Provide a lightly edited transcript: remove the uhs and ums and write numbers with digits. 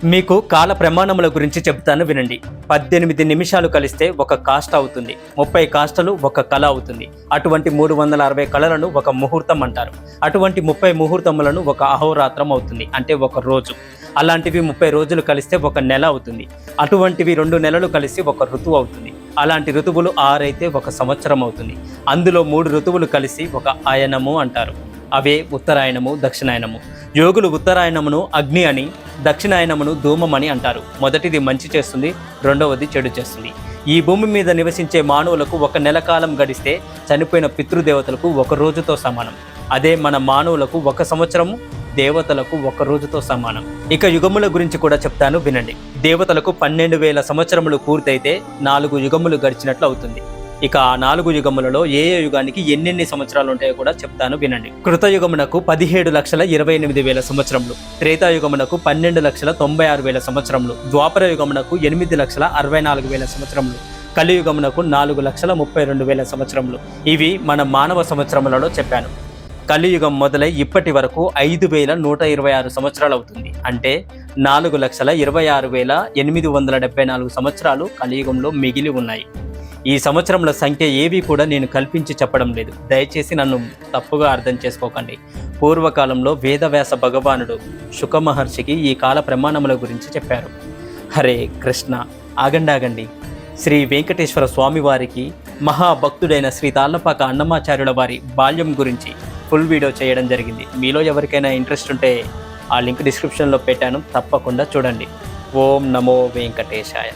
మీకు కాల ప్రమాణముల గురించి చెప్తాను వినండి. 18 నిమిషాలు కలిస్తే ఒక కాష్ట అవుతుంది. 30 కాష్టలు ఒక కళ అవుతుంది. అటువంటి 360 కళలను ఒక ముహూర్తం అంటారు. అటువంటి 30 ముహూర్తములను ఒక అహోరాత్రం అవుతుంది, అంటే ఒక రోజు. అలాంటివి 30 రోజులు కలిస్తే ఒక నెల అవుతుంది. అటువంటివి 2 నెలలు కలిసి ఒక ఋతువు అవుతుంది. అలాంటి ఋతువులు 6 అయితే ఒక సంవత్సరం అవుతుంది. అందులో 3 ఋతువులు కలిసి ఒక ఆయనము అంటారు. అవే ఉత్తరాయణము, దక్షిణాయనము. యోగులు ఉత్తరాయణమును అగ్ని అని, దక్షిణాయనమును ధూమం అని అంటారు. మొదటిది మంచి చేస్తుంది, రెండవది చెడు చేస్తుంది. ఈ భూమి మీద నివసించే మానవులకు ఒక నెల కాలం గడిస్తే చనిపోయిన పితృదేవతలకు ఒక రోజుతో సమానం. అదే మన మానవులకు ఒక సంవత్సరము, దేవతలకు ఒక రోజుతో సమానం. ఇక యుగముల గురించి కూడా చెప్తాను వినండి. దేవతలకు 12,000 సంవత్సరములు పూర్తయితే 4 యుగములు గడిచినట్లు అవుతుంది. ఇక ఆ 4 యుగములలో ఏ యుగానికి ఎన్నెన్ని సంవత్సరాలు ఉంటాయో కూడా చెప్తాను వినండి. కృతయుగమునకు 17,28,000 సంవత్సరములు, త్రేతాయుగమునకు 12,96,000 సంవత్సరములు, ద్వాపర యుగమునకు 8,64,000 సంవత్సరములు, కలియుగమునకు 4,32,000 సంవత్సరములు. ఇవి మన మానవ సంవత్సరములలో చెప్పాను. కలియుగం మొదలై ఇప్పటి వరకు 5,126 సంవత్సరాలు అవుతుంది. అంటే 4,26,874 సంవత్సరాలు కలియుగంలో మిగిలి ఉన్నాయి. ఈ సంవత్సరముల సంఖ్య ఏవి కూడా నేను కల్పించి చెప్పడం లేదు. దయచేసి నన్ను తప్పుగా అర్థం చేసుకోకండి. పూర్వకాలంలో వేదవ్యాస భగవానుడు శుక మహర్షికి ఈ కాల ప్రమాణముల గురించి చెప్పారు. హరే కృష్ణ. ఆగండి. శ్రీ వెంకటేశ్వర స్వామి వారికి మహాభక్తుడైన శ్రీ తాళ్లపాక అన్నమాచార్యుల వారి బాల్యం గురించి ఫుల్ వీడియో చేయడం జరిగింది. మీలో ఎవరికైనా ఇంట్రెస్ట్ ఉంటే ఆ లింక్ డిస్క్రిప్షన్లో పెట్టాను, తప్పకుండా చూడండి. ఓం నమో వెంకటేశాయ.